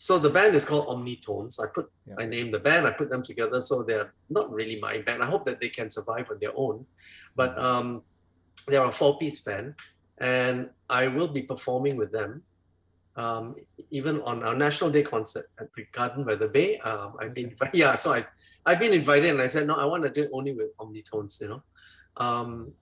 So the band is called Omnitones. I named the band, I put them together. So they're not really my band. I hope that they can survive on their own. But they are a 4-piece band, and I will be performing with them. Even on our National Day concert at the Garden by the Bay. I've been invited, and I said, no, I want to do it only with Omnitones, you know.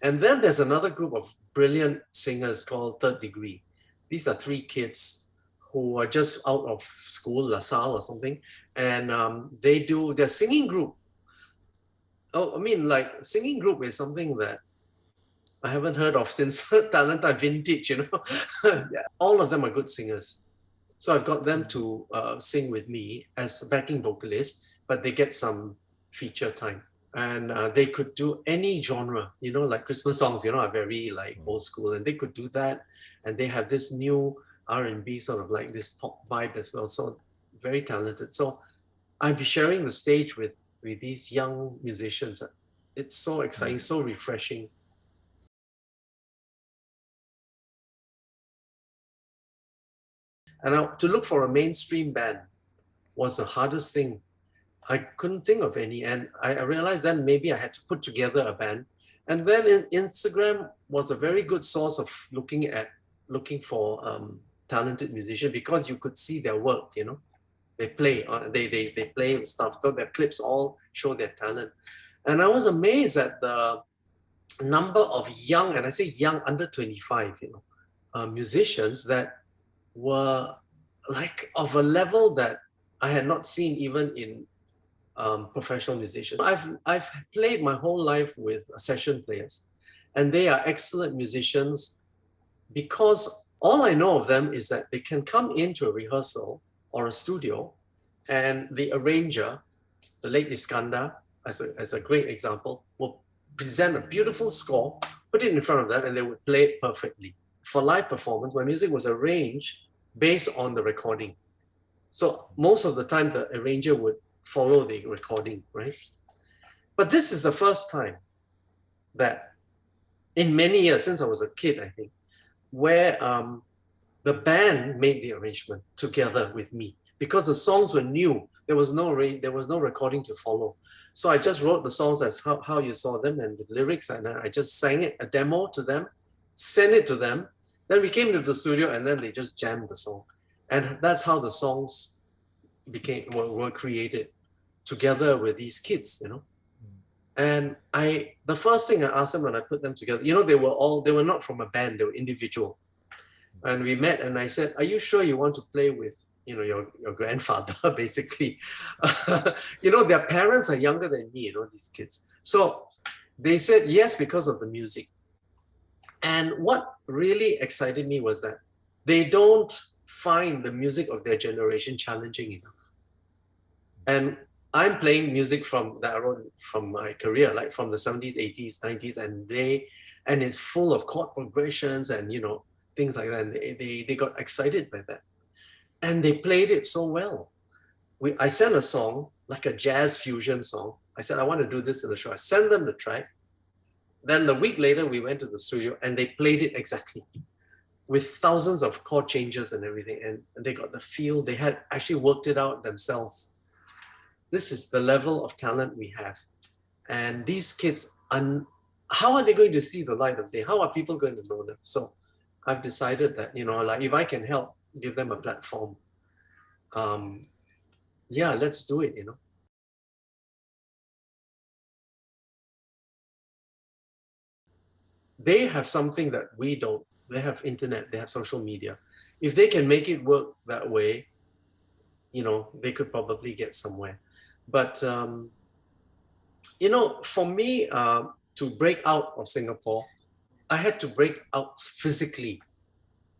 And then there's another group of brilliant singers called Third Degree. These are 3 kids who are just out of school, LaSalle or something, and their singing group. Oh, I mean, like, singing group is something that I haven't heard of since Talenta Vintage, you know. Yeah, all of them are good singers. So I've got them to sing with me as backing vocalists, but they get some feature time. And they could do any genre, you know, like Christmas songs, you know, are very like old school, and they could do that. And they have this new R&B sort of like this pop vibe as well. So very talented. So I'll be sharing the stage with these young musicians. It's so exciting, so refreshing. And to look for a mainstream band was the hardest thing. I couldn't think of any, and I realized then maybe I had to put together a band. And then Instagram was a very good source of looking for talented musicians, because you could see their work. You know, they play stuff, so their clips all show their talent. And I was amazed at the number of young, and I say young, under 25, you know, musicians that were like of a level that I had not seen even in professional musicians. I've played my whole life with session players, and they are excellent musicians because all I know of them is that they can come into a rehearsal or a studio, and the arranger, the late Iskandar, as a great example, will present a beautiful score, put it in front of them, and they would play it perfectly. For live performance, my music was arranged based on the recording. So most of the time, the arranger would follow the recording, right? But this is the first time that in many years, since I was a kid, I think, where the band made the arrangement together with me, because the songs were new. There was no recording to follow. So I just wrote the songs as how you saw them, and with lyrics, and I just sang it, a demo to them, sent it to them. Then we came to the studio, and then they just jammed the song. And that's how the songs were created together with these kids, you know. And the first thing I asked them when I put them together, you know, they were not from a band, they were individual. And we met, and I said, are you sure you want to play with, you know, your grandfather, basically? You know, their parents are younger than me, you know, these kids. So they said yes, because of the music. And what really excited me was that they don't find the music of their generation challenging enough. And I'm playing music from my career, like from the 70s, 80s, 90s, and it's full of chord progressions and, you know, things like that. And they got excited by that. And they played it so well. I sent a song, like a jazz fusion song. I said, I want to do this in the show. I sent them the track. Then the week later, we went to the studio and they played it exactly with thousands of chord changes and everything. And they got the feel. They had actually worked it out themselves. This is the level of talent we have. And these kids, how are they going to see the light of day? How are people going to know them? So I've decided that, you know, like if I can help give them a platform, yeah, let's do it, you know. They have something that we don't. They have internet, they have social media. If they can make it work that way, you know, they could probably get somewhere. But, you know, for me to break out of Singapore, I had to break out physically.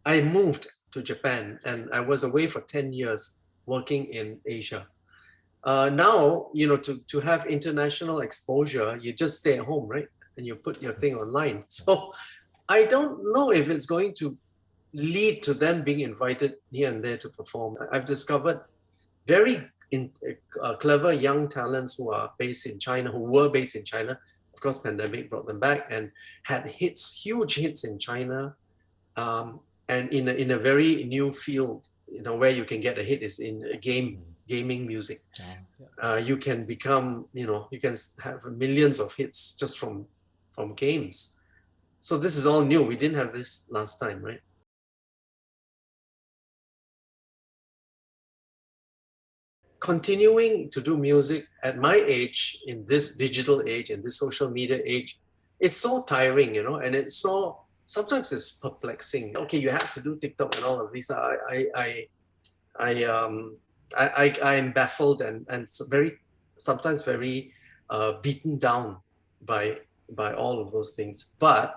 I moved to Japan and I was away for 10 years working in Asia. Now, you know, to have international exposure, you just stay at home, right? And you put your thing online. So I don't know if it's going to lead to them being invited here and there to perform. I've discovered very clever young talents who were based in China. Of course, pandemic brought them back and had hits, huge hits in China, and in a very new field where you can get a hit is in gaming music. You can become, you can have millions of hits just from games. So this is all new. We didn't have this last time, right? Continuing to do music at my age, in this digital age, in this social media age, it's so tiring, and it's so, sometimes it's perplexing. Okay, you have to do TikTok and all of these. I'm baffled and sometimes very beaten down by all of those things. But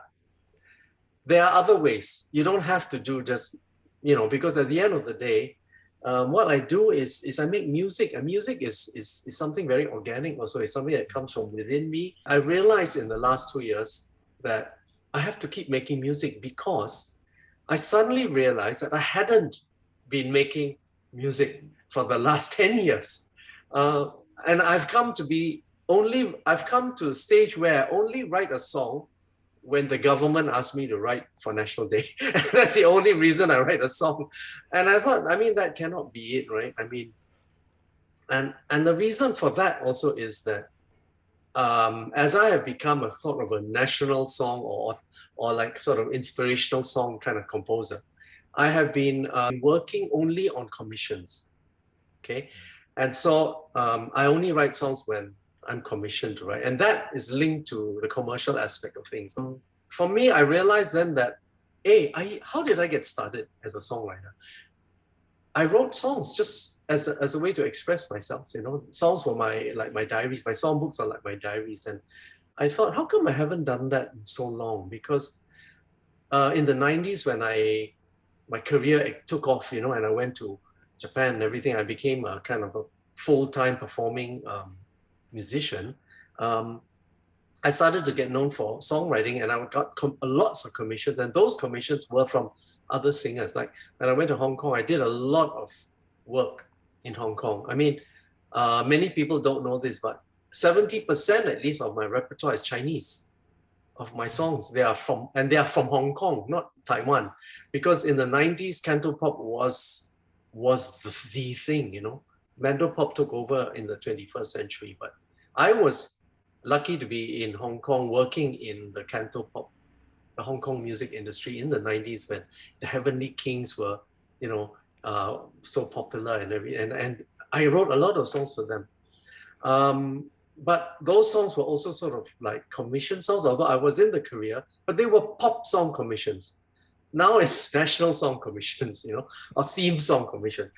there are other ways. You don't have to do just, because at the end of the day, what I do is I make music, and music is something very organic also. It's something that comes from within me. I realized in the last 2 years that I have to keep making music, because I suddenly realized that I hadn't been making music for the last 10 years. And I've come to the stage where I only write a song when the government asked me to write for National Day. That's the only reason I write a song. And I thought, that cannot be it, right? And the reason for that also is that as I have become a sort of a national song or like sort of inspirational song kind of composer, I have been working only on commissions, okay? And so I only write songs when I'm commissioned to write, and that is linked to the commercial aspect of things. For me, I realized then that, how did I get started as a songwriter? I wrote songs just as a way to express myself. Songs were my diaries. My songbooks are like my diaries, and I thought, how come I haven't done that in so long? Because in the 90s, when my career took off, and I went to Japan and everything, I became a kind of a full-time performing musician. I started to get known for songwriting, and I got lots of commissions, and those commissions were from other singers. Like when I went to Hong Kong, I did a lot of work in Hong Kong. Many people don't know this, but 70% at least of my repertoire is Chinese. Of my songs, they are from Hong Kong, not Taiwan, because in the 90s, Cantopop was the thing. Mandopop took over in the 21st century, but I was lucky to be in Hong Kong working in the Cantopop, the Hong Kong music industry in the 90s, when the Heavenly Kings were, so popular and I wrote a lot of songs for them. But those songs were also sort of like commission songs, although I was in the career, but they were pop song commissions. Now it's national song commissions, or theme song commission.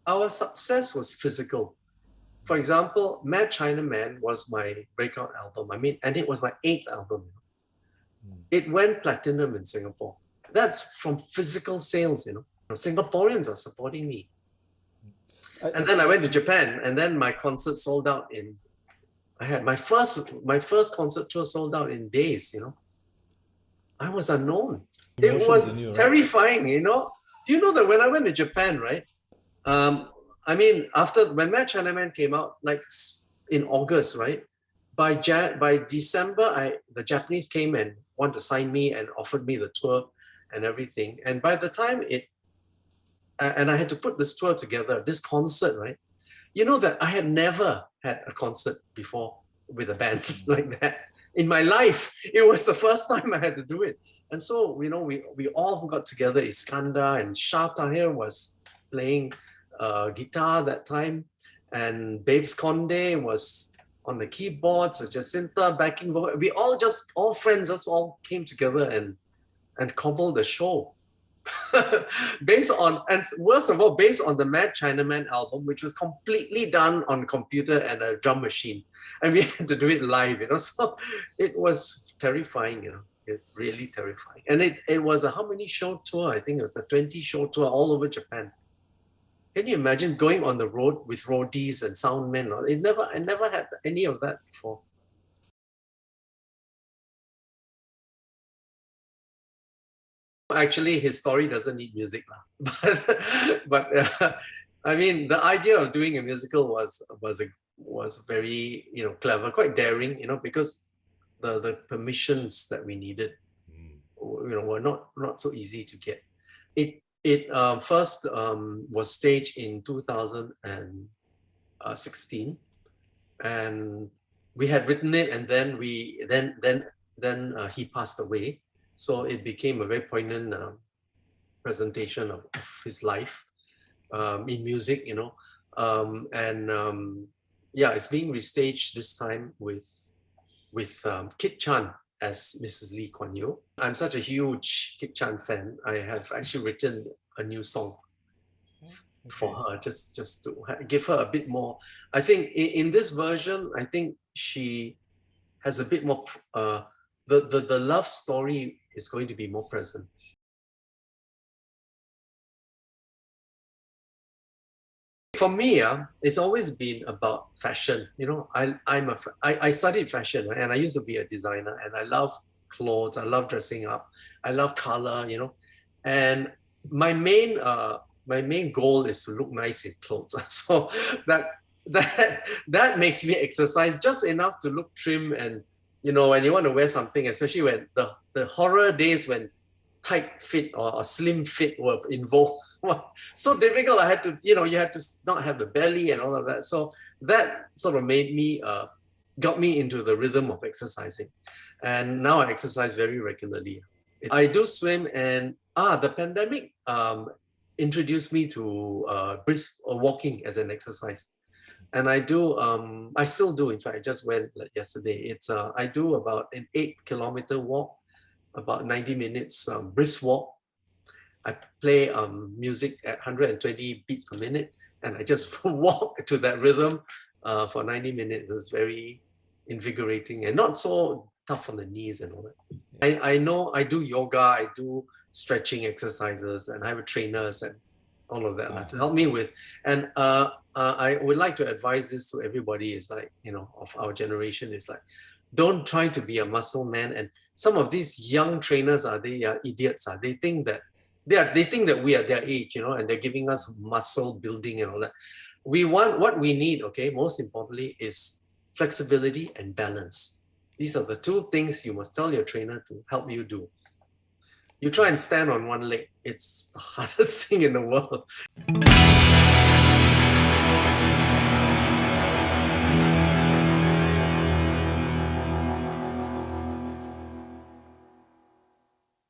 Our success was physical. For example, Mad Chinaman was my breakout album. And it was my 8th album. It went platinum in Singapore. That's from physical sales, Singaporeans are supporting me. And then I went to Japan, and then my concert sold out I had my first concert tour sold out in days, I was unknown. It was terrifying, Do you know that when I went to Japan, right? After when Mad Chinaman came out, like in August, right? By December, the Japanese came and wanted to sign me and offered me the tour and everything. And by the time and I had to put this tour together, this concert, right? That I had never had a concert before with a band like that in my life. It was the first time I had to do it. And so, we all got together. Iskandar and Shah Tahir was playing guitar that time, and Babes Conde was on the keyboards, Jacinta backing vocal. We all friends, just all came together and cobbled the show. Based on the Mad Chinaman album, which was completely done on computer and a drum machine, and we had to do it live, So it was terrifying, It's really terrifying, and it was a how many show tour? I think it was a 20 show tour all over Japan. Can you imagine going on the road with roadies and soundmen? I never had any of that before. Actually, his story doesn't need music, but the idea of doing a musical was very clever, quite daring, because the permissions that we needed. were not so easy to get. It first was staged in 2016, and we had written it, and then he passed away, so it became a very poignant presentation of his life in music, yeah, it's being restaged this time with Kit Chan as Mrs. Lee Kuan Yew. I'm such a huge Kit Chan fan. I have actually written a new song for her, just to give her a bit more. I think in this version, I think she has a bit more, the love story is going to be more present. For me, it's always been about fashion. I studied fashion, and I used to be a designer, and I love clothes. I love dressing up. I love color. And my main goal is to look nice in clothes. So that makes me exercise just enough to look trim, and when you want to wear something, especially when the horror days when tight fit or slim fit were involved. So difficult. I had to, you had to not have the belly and all of that. So that sort of made me, got me into the rhythm of exercising. And now I exercise very regularly. I do swim, and the pandemic introduced me to brisk walking as an exercise. And I still do. In fact, I just went yesterday. I do about an 8-kilometer walk, about 90 minutes brisk walk. I play music at 120 beats per minute, and I just walk to that rhythm for 90 minutes. It's very invigorating and not so tough on the knees and all that. I know I do yoga, I do stretching exercises, and I have trainers and all of that to help me with. And I would like to advise this to everybody, is like, of our generation, is like, don't try to be a muscle man. And some of these young trainers they are idiots. They think that they think that we are their age, and they're giving us muscle building and all that. What we need, most importantly, is flexibility and balance. These are the two things you must tell your trainer to help you do. You try and stand on one leg, it's the hardest thing in the world.